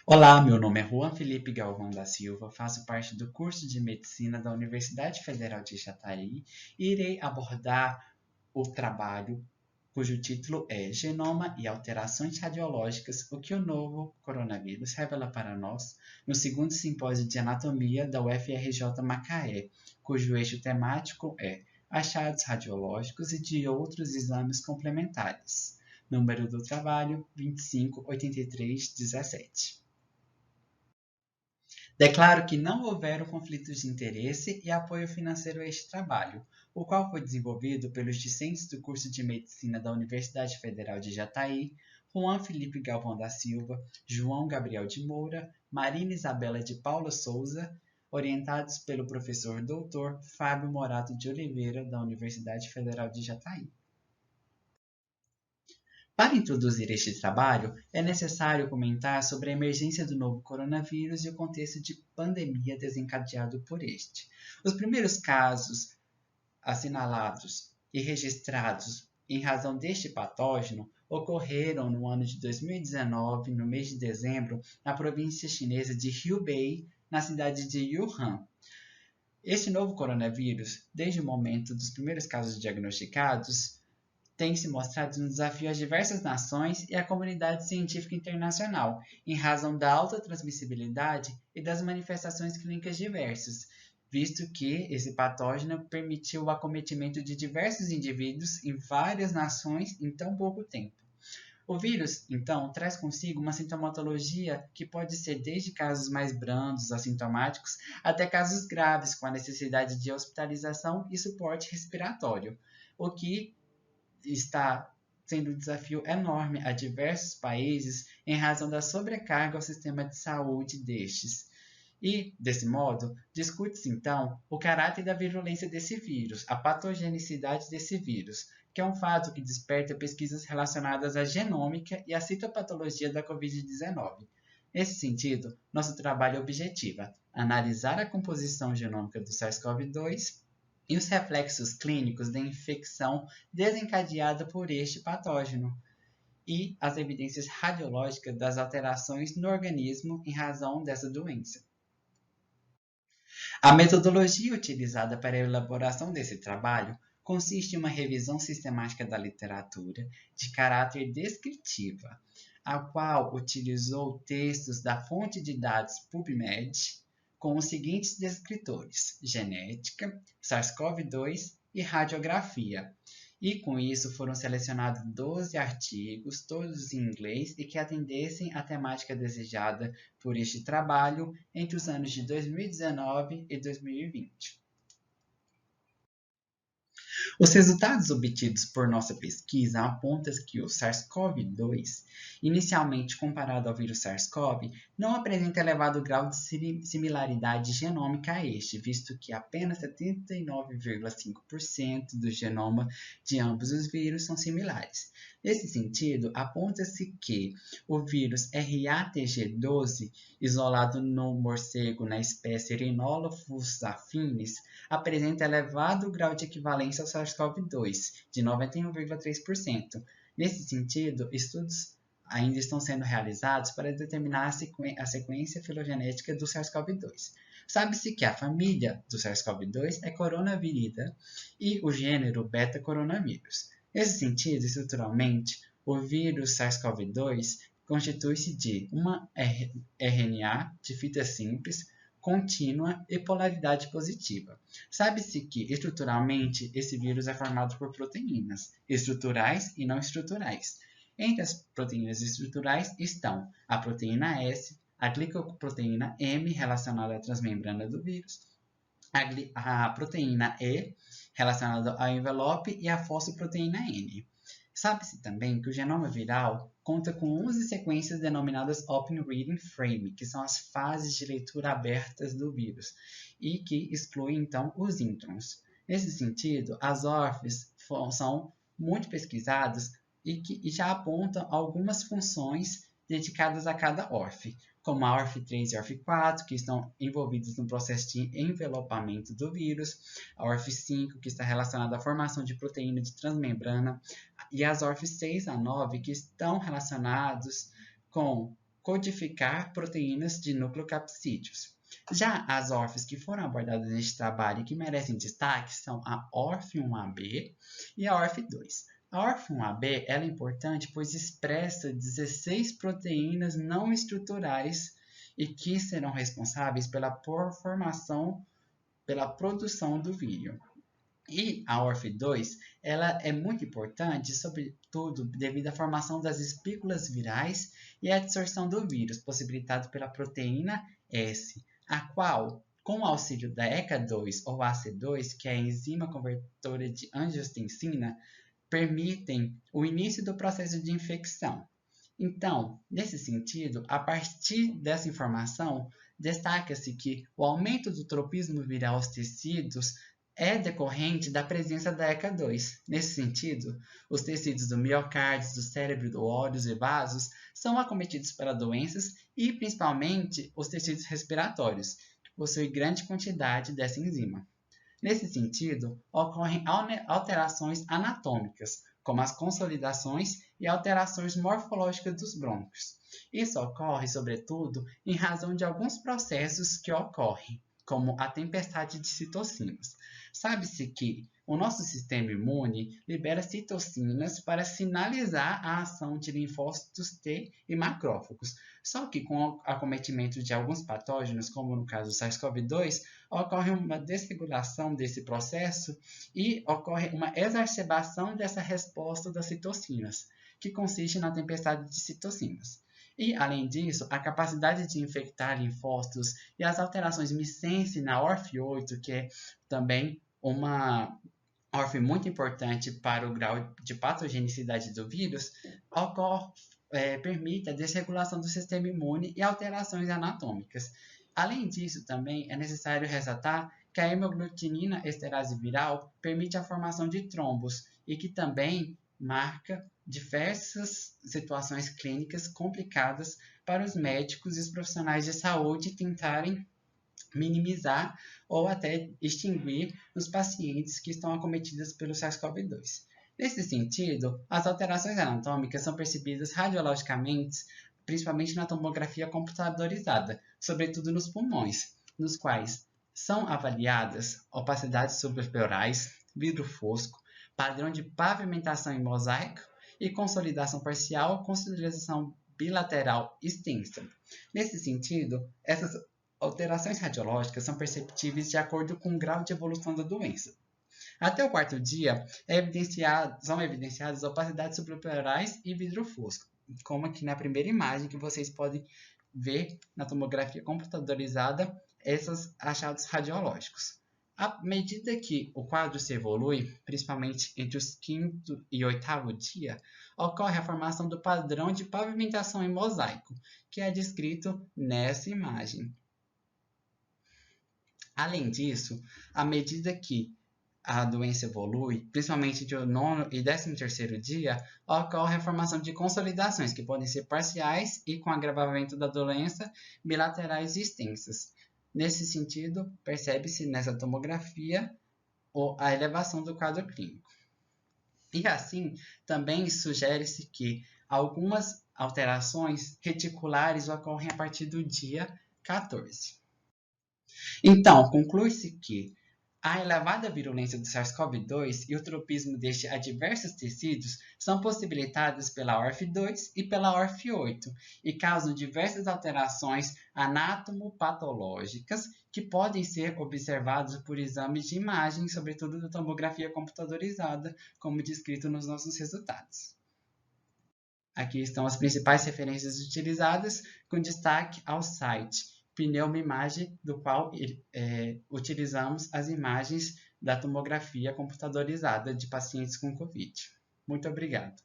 Olá, meu nome é Juan Felipe Galvão da Silva, faço parte do curso de Medicina da Universidade Federal de Jataí e irei abordar o trabalho cujo título é Genoma e Alterações Radiológicas, o que o novo coronavírus revela para nós, no segundo simpósio de anatomia da UFRJ Macaé, cujo eixo temático é achados radiológicos e de outros exames complementares. Número do trabalho 258317. Declaro que não houveram conflitos de interesse e apoio financeiro a este trabalho, o qual foi desenvolvido pelos discentes do curso de Medicina da Universidade Federal de Jataí, Juan Felipe Galvão da Silva, João Gabriel de Moura, Marina Isabela de Paula Souza, orientados pelo professor Dr. Fábio Morato de Oliveira, da Universidade Federal de Jataí. Para introduzir este trabalho, é necessário comentar sobre a emergência do novo coronavírus e o contexto de pandemia desencadeado por este. Os primeiros casos assinalados e registrados em razão deste patógeno ocorreram no ano de 2019, no mês de dezembro, na província chinesa de Hubei, na cidade de Wuhan. Este novo coronavírus, desde o momento dos primeiros casos diagnosticados, tem se mostrado um desafio às diversas nações e à comunidade científica internacional, em razão da alta transmissibilidade e das manifestações clínicas diversas, visto que esse patógeno permitiu o acometimento de diversos indivíduos em várias nações em tão pouco tempo. O vírus, então, traz consigo uma sintomatologia que pode ser desde casos mais brandos, assintomáticos, até casos graves, com a necessidade de hospitalização e suporte respiratório, o que está sendo um desafio enorme a diversos países em razão da sobrecarga ao sistema de saúde destes. E, desse modo, discute-se então o caráter da virulência desse vírus, a patogenicidade desse vírus, que é um fato que desperta pesquisas relacionadas à genômica e à citopatologia da Covid-19. Nesse sentido, nosso trabalho objetiva analisar a composição genômica do SARS-CoV-2 e os reflexos clínicos da infecção desencadeada por este patógeno e as evidências radiológicas das alterações no organismo em razão dessa doença. A metodologia utilizada para a elaboração desse trabalho consiste em uma revisão sistemática da literatura de caráter descritiva, a qual utilizou textos da fonte de dados PubMed, com os seguintes descritores: genética, SARS-CoV-2 e radiografia. E com isso foram selecionados 12 artigos, todos em inglês, e que atendessem à temática desejada por este trabalho entre os anos de 2019 e 2020. Os resultados obtidos por nossa pesquisa apontam que o SARS-CoV-2, inicialmente comparado ao vírus SARS-CoV, não apresenta elevado grau de similaridade genômica a este, visto que apenas 79,5% do genoma de ambos os vírus são similares. Nesse sentido, aponta-se que o vírus RATG12, isolado no morcego na espécie Rhinolophus affinis, apresenta elevado grau de equivalência ao SARS-CoV-2, de 91,3%. Nesse sentido, estudos ainda estão sendo realizados para determinar a sequência filogenética do SARS-CoV-2. Sabe-se que a família do SARS-CoV-2 é Coronavirida e o gênero Beta-Coronavírus. Nesse sentido, estruturalmente, o vírus SARS-CoV-2 constitui-se de uma RNA de fita simples, contínua e polaridade positiva. Sabe-se que, estruturalmente, esse vírus é formado por proteínas estruturais e não estruturais. Entre as proteínas estruturais estão a proteína S, a glicoproteína M, relacionada à transmembrana do vírus, a proteína E, relacionada ao envelope, e a fosfoproteína N. Sabe-se também que o genoma viral conta com 11 sequências denominadas Open Reading Frame, que são as fases de leitura abertas do vírus, e que excluem, então, os introns. Nesse sentido, as ORFs são muito pesquisadas e já apontam algumas funções dedicadas a cada ORF, como a ORF3 e a ORF4, que estão envolvidos no processo de envelopamento do vírus, a ORF5, que está relacionada à formação de proteína de transmembrana, e as ORF6 a 9, que estão relacionados com codificar proteínas de nucleocapsídeos. Já as ORFs que foram abordadas neste trabalho e que merecem destaque são a ORF1AB e a ORF2. A ORF1AB ela é importante pois expressa 16 proteínas não estruturais e que serão responsáveis pela produção do vírus. E a ORF2 ela é muito importante, sobretudo devido à formação das espículas virais e à absorção do vírus, possibilitado pela proteína S, a qual, com o auxílio da ECA2 ou AC2, que é a enzima convertora de angiotensina, permitem o início do processo de infecção. Então, nesse sentido, a partir dessa informação, destaca-se que o aumento do tropismo viral aos tecidos é decorrente da presença da ECA2. Nesse sentido, os tecidos do miocárdio, do cérebro, do olhos e vasos são acometidos pelas doenças e, principalmente, os tecidos respiratórios, que possuem grande quantidade dessa enzima. Nesse sentido, ocorrem alterações anatômicas, como as consolidações e alterações morfológicas dos brônquios. Isso ocorre, sobretudo, em razão de alguns processos que ocorrem, como a tempestade de citocinas. Sabe-se que o nosso sistema imune libera citocinas para sinalizar a ação de linfócitos T e macrófagos. Só que com o acometimento de alguns patógenos, como no caso do SARS-CoV-2, ocorre uma desregulação desse processo e ocorre uma exacerbação dessa resposta das citocinas, que consiste na tempestade de citocinas. E, além disso, a capacidade de infectar linfócitos e as alterações missense na ORF8, que é também uma ORF muito importante para o grau de patogenicidade do vírus, permite a desregulação do sistema imune e alterações anatômicas. Além disso, também é necessário ressaltar que a hemaglutinina esterase viral permite a formação de trombos e que também marca diversas situações clínicas complicadas para os médicos e os profissionais de saúde tentarem minimizar ou até extinguir os pacientes que estão acometidos pelo SARS-CoV-2. Nesse sentido, as alterações anatômicas são percebidas radiologicamente, principalmente na tomografia computadorizada, sobretudo nos pulmões, nos quais são avaliadas opacidades suprapleurais, vidro fosco, padrão de pavimentação em mosaico e consolidação parcial, consolidação bilateral extensa. Nesse sentido, essas alterações radiológicas são perceptíveis de acordo com o grau de evolução da doença. Até o quarto dia, são evidenciadas opacidades suprapleurais e vidro fosco, como aqui na primeira imagem que vocês podem ver na tomografia computadorizada esses achados radiológicos. À medida que o quadro se evolui, principalmente entre os quinto e oitavo dia, ocorre a formação do padrão de pavimentação em mosaico, que é descrito nessa imagem. Além disso, à medida que a doença evolui, principalmente de 9º e 13º dia, ocorre a formação de consolidações, que podem ser parciais e, com agravamento da doença, bilaterais e extensas. Nesse sentido, percebe-se nessa tomografia a elevação do quadro clínico. E assim, também sugere-se que algumas alterações reticulares ocorrem a partir do dia 14. Então, conclui-se que a elevada virulência do SARS-CoV-2 e o tropismo deste a diversos tecidos são possibilitados pela ORF2 e pela ORF8 e causam diversas alterações anatomopatológicas que podem ser observadas por exames de imagem, sobretudo da tomografia computadorizada, como descrito nos nossos resultados. Aqui estão as principais referências utilizadas, com destaque ao site Pneumimagem, do qual utilizamos as imagens da tomografia computadorizada de pacientes com Covid. Muito obrigado.